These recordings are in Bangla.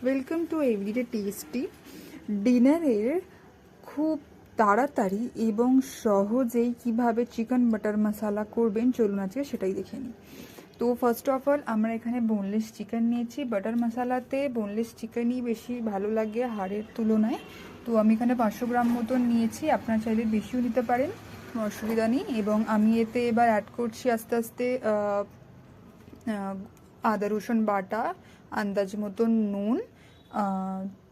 Welcome to everyday tasty. ডিনারের খুব তাড়াতাড়ি এবং সহজেই কিভাবে চিকেন বাটার মশালা করবেন চলুন আজকে সেটাই দেখে নিই। তো ফার্স্ট অফ অল আমরা এখানে বোনলেস চিকেন নিয়েছি। বাটার মশালাতে বোনলেস চিকেনই বেশি ভালো লাগে হাড়ের তুলনায়। তো আমি এখানে 500 গ্রাম মতন নিয়েছি, আপনার চাইলে বেশিও নিতে পারেন, কোনো অসুবিধা নেই। এবং আমি এতে এবার অ্যাড করছি আস্তে আস্তে আদা রসুন বাটা, আন্দাজ মতন নুন,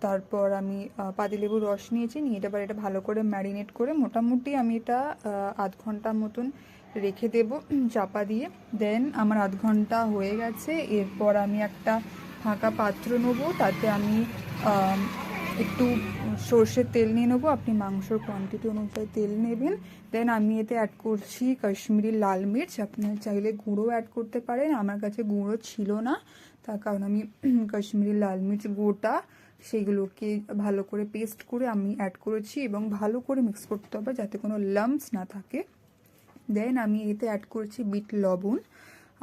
তারপর আমি পাতিলেবুর রস নিয়েছি, নিয়ে এটা ভালো করে ম্যারিনেট করে মোটামুটি আমি এটা আধ ঘন্টা মতন রেখে দেব চাপা দিয়ে। দেন আমার আধ ঘন্টা হয়ে গেছে। এরপর আমি একটা ফাঁকা পাত্র নেবো, তাতে আমি একটু সর্ষের তেল নিয়ে নেবো, আপনি মাংসর কোয়ান্টিটি অনুযায়ী তেল নেবেন। দেন আমি এতে অ্যাড করছি কাশ্মীরি লাল মির্চ, আপনার চাইলে গুঁড়ো অ্যাড করতে পারেন, আমার কাছে গুঁড়ো ছিল না, তার কারণ আমি কাশ্মীরি লাল মির্চ গোটা সেগুলোকে ভালো করে পেস্ট করে আমি অ্যাড করেছি এবং ভালো করে মিক্স করতে হবে যাতে কোনো লাম্পস না থাকে। দেন আমি এতে অ্যাড করছি বিট লবণ,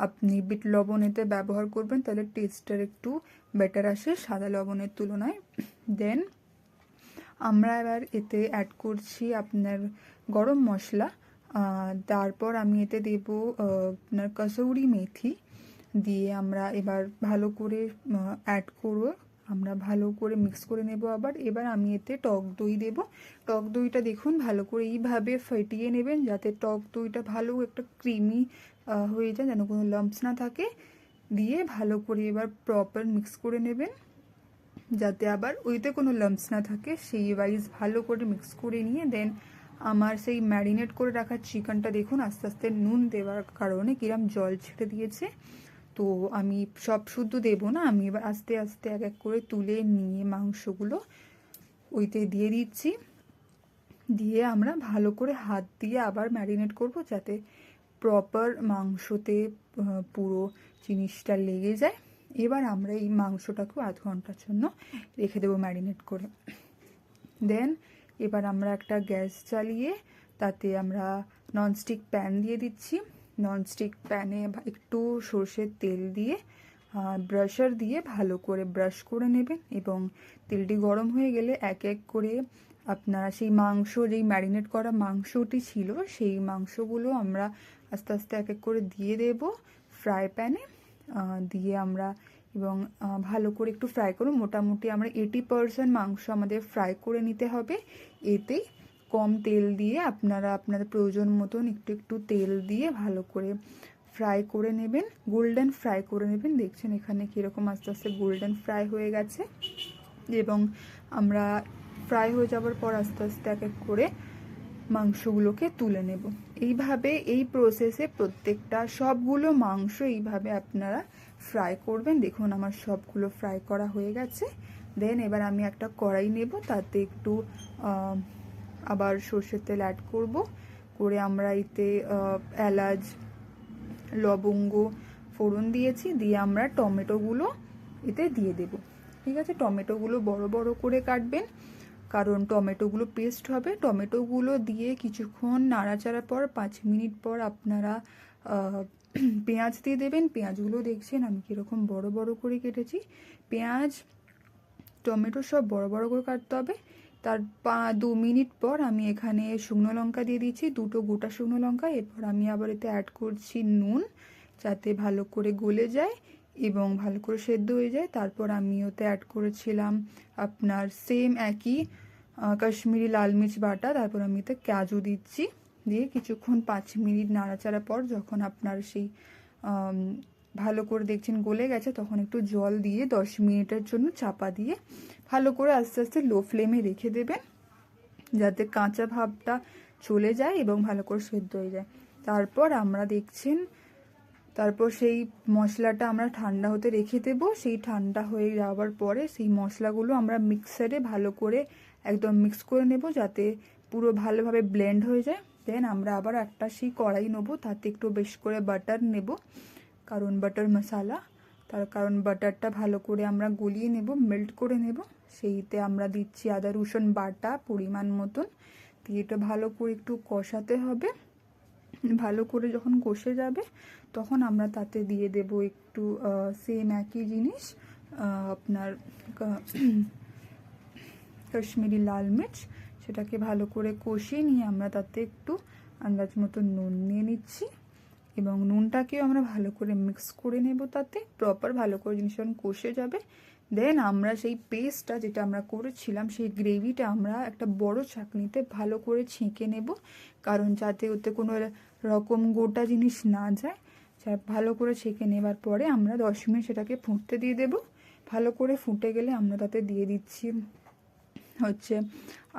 আপনি বিট লবণ এতে ব্যবহার করবেন, তাহলে টেস্টটার একটু বেটার আসে সাদা লবণের তুলনায়। দেন আমরা এবার এতে অ্যাড করছি আপনার গরম মশলা, তারপর আমি এতে দেব আপনার কসৌরি মেথি, দিয়ে আমরা এবার ভালো করে অ্যাড করব, আমরা ভালো করে মিক্স করে নেব। এবার আমি এতে টক দই দেব। টক দইটা দেখুন ভালো করে এইভাবে ফেটিয়ে নেবেন যাতে টক দইটা ভালো একটা ক্রিমি হয়ে যায়, যেন কোনো লাম্পস না থাকে। দিয়ে ভালো করে এবার প্রপার মিক্স করে নেবেন যাতে আবার ওইতে কোনো লাম্পস না থাকে, সেই ওয়াইজ ভালো করে মিক্স করে নিয়ে দেন আমার সেই ম্যারিনেট করে রাখা চিকেনটা দেখুন আস্তে আস্তে নুন দেওয়ার কারণে কিরম জল ছেড়ে দিয়েছে। তো আমি সব শুদ্ধ দেবো না, আমি এবার আস্তে আস্তে এক এক করে তুলে নিয়ে মাংসগুলো ওইতে দিয়ে দিচ্ছি, দিয়ে আমরা ভালো করে হাত দিয়ে আবার ম্যারিনেট করব যাতে প্রপার মাংসতে পুরো জিনিসটা লেগে যায়। এবার আমরা এই মাংসটাকেও আধ ঘন্টার জন্য রেখে দেবো ম্যারিনেট করে। দেন এবার আমরা একটা গ্যাস চালিয়ে তাতে আমরা ননস্টিক প্যান দিয়ে দিচ্ছি। ননস্টিক প্যানে একটু সর্ষের তেল দিয়ে ব্রাশার দিয়ে ভালো করে ব্রাশ করে নেবেন এবং তেলটি গরম হয়ে গেলে এক এক করে আপনারা সেই মাংস, যেই ম্যারিনেট করা মাংসটি ছিল সেই মাংসগুলো আমরা আস্তে আস্তে এক এক করে দিয়ে দেব ফ্রাই প্যানে, দিয়ে আমরা এবং ভালো করে একটু ফ্রাই করুন। মোটামুটি আমরা 80% মাংস আমাদের ফ্রাই করে নিতে হবে। এতেই কম তেল দিয়ে আপনারা আপনাদের প্রয়োজন মতন একটু একটু তেল দিয়ে ভালো করে ফ্রাই করে নেবেন, গোল্ডেন ফ্রাই করে নেবেন। দেখছেন এখানে কীরকম আস্তে আস্তে গোল্ডেন ফ্রাই হয়ে গেছে এবং আমরা ফ্রাই হয়ে যাওয়ার পর আস্তে আস্তে এক এক করে মাংসগুলোকে তুলে নেব। এইভাবে এই প্রসেসে প্রত্যেকটা সবগুলো মাংস এইভাবে আপনারা ফ্রাই করবেন। দেখুন আমার সবগুলো ফ্রাই করা হয়ে গেছে। দেন এবার আমি একটা কড়াই নেব, তাতে একটু আবার সর্ষের তেল অ্যাড করব, করে আমরা এতে এলাচ লবঙ্গ ফোড়ন দিয়েছি, দিয়ে আমরা টমেটোগুলো এতে দিয়ে দেব। ঠিক আছে, টমেটোগুলো বড় বড় করে কাটবেন কারণ টমেটোগুলো পেস্ট হবে। টমেটোগুলো দিয়ে কিছুক্ষণ নাড়াচাড়ার পর 5 মিনিট পর আপনারা পেঁয়াজ দিয়ে দেবেন। পেঁয়াজগুলো দেখছেন আমি কীরকম বড় বড় করে কেটেছি। পেঁয়াজ টমেটো সব বড় বড় করে কাটতে হবে। তার 2 মিনিট পর আমি এখানে শুকনো লঙ্কা দিয়ে দিচ্ছি, 2টো গোটা শুকনো লঙ্কা। এরপর আমি আবার এতে অ্যাড করছি নুন যাতে ভালো করে গলে যায় এবং ভালো করে সেদ্ধ হয়ে যায়। তারপর আমি ওতে অ্যাড করেছিলাম আপনার সেম একই কাশ্মীরি লাল মির্চ বাটা। তারপর আমি এতে কাজু দিচ্ছি, দিয়ে কিছুক্ষণ 5 মিনিট নাড়াচাড়া পর যখন আপনার সেই ভালো করে দেখছেন গলে গেছে, তখন একটু জল দিয়ে 10 মিনিটের জন্য চাপা দিয়ে ভালো করে আস্তে আস্তে লো ফ্লেমে রেখে দেবেন যাতে কাঁচা ভাবটা চলে যায় এবং ভালো করে সেদ্ধ হয়ে যায়। তারপর আমরা দেখছেন তারপর সেই মশলাটা আমরা ঠান্ডা হতে রেখে দেব। সেই ঠান্ডা হয়ে যাওয়ার পরে সেই মশলাগুলো আমরা মিক্সারে ভালো করে একদম মিক্স করে নেব যাতে পুরো ভালোভাবে ব্লেন্ড হয়ে যায়। দেন আমরা আবার একটা সেই কড়াই নেবো, তাতে একটু বেশ করে বাটার নেব, কারণ বাটার মশালা, তার কারণ বাটারটা ভালো করে আমরা গলিয়ে নেব, মেল্ট করে নেব। সেইতে আমরা দিচ্ছি আদা রসুন বাটা পরিমাণ মতন, দিয়ে এটা ভালো করে একটু কষাতে হবে। ভালো করে যখন কষে যাবে তখন আমরা তাতে দিয়ে দেব একটু সেম একই জিনিস আপনার কাশ্মীরি লাল মির্চ, সেটাকে ভালো করে কষিয়ে নিয়ে আমরা তাতে একটু আন্দাজ মতো নুন নিয়ে নিচ্ছি এবং নুনটাকেও আমরা ভালো করে মিক্স করে নেব, তাতে প্রপার ভালো করে জিনিসটা কষে যাবে। দেন আমরা সেই পেস্টটা যেটা আমরা করেছিলাম, সেই গ্রেভিটা আমরা একটা বড় ছাঁকনিতে ভালো করে ছেঁকে নেব, কারণ যাতে ওতে কোনো রকম গোটা জিনিস না যায়। ভালো করে ছেঁকে নেবার পরে আমরা 10 মিনিট সেটাকে ফুটতে দিয়ে দেব। ভালো করে ফুটে গেলে আমরা তাতে দিয়ে দিচ্ছি হচ্ছে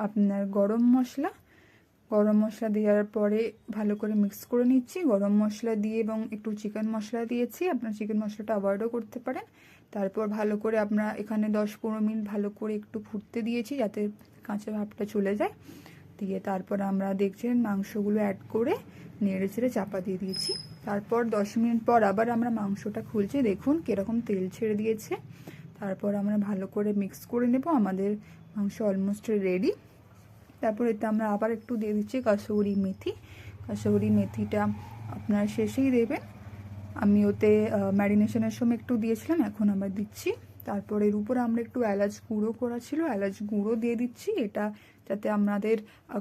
আপনার গরম মশলা দেওয়ার পরে ভালো করে মিক্স করে নিচ্ছি। গরম মশলা দিয়ে এবং একটু চিকেন মশলা দিয়েছি, আপনার চিকেন মশলাটা অ্যাভয়েডও করতে পারেন। তারপর ভালো করে আমরা এখানে 10-15 মিনিট ভালো করে একটু ফুটতে দিয়েছি যাতে কাঁচা ভাবটা চলে যায়। দিয়ে তারপর আমরা দেখছেন মাংসগুলো অ্যাড করে নেড়ে চেড়ে চাপা দিয়ে দিয়েছি। তারপর 10 মিনিট পর আবার আমরা মাংসটা খুলছি, দেখুন কীরকম তেল ছেড়ে দিয়েছে। তারপর আমরা ভালো করে মিক্স করে নেব, আমাদের মাংস অলমোস্ট রেডি। তারপর এতে আমরা আবার একটু দিয়ে দিচ্ছি কাসুরি মেথি। কাসুরি মেথিটা আপনার শেষেই দেবেন, আমি ওতে ম্যারিনেশনের সময় একটু দিয়েছিলাম, এখন আমরা দিচ্ছি। তারপর এর উপরে আমরা একটু এলাচ গুঁড়ো করা ছিল, এলাচ গুঁড়ো দিয়ে দিচ্ছি, এটা যাতে আমাদের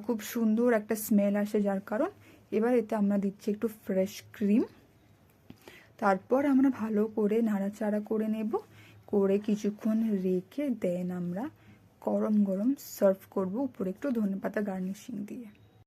খুব সুন্দর একটা স্মেল আসে যার কারণ। এবার এতে আমরা দিচ্ছি একটু ফ্রেশ ক্রিম। তারপর আমরা ভালো করে নাড়াচাড়া করে নেব, করে কিছুক্ষণ রেখে দেন আমরা গরম গরম সার্ভ করব, উপরে একটু ধনেপাতা গার্নিশিং দিয়ে।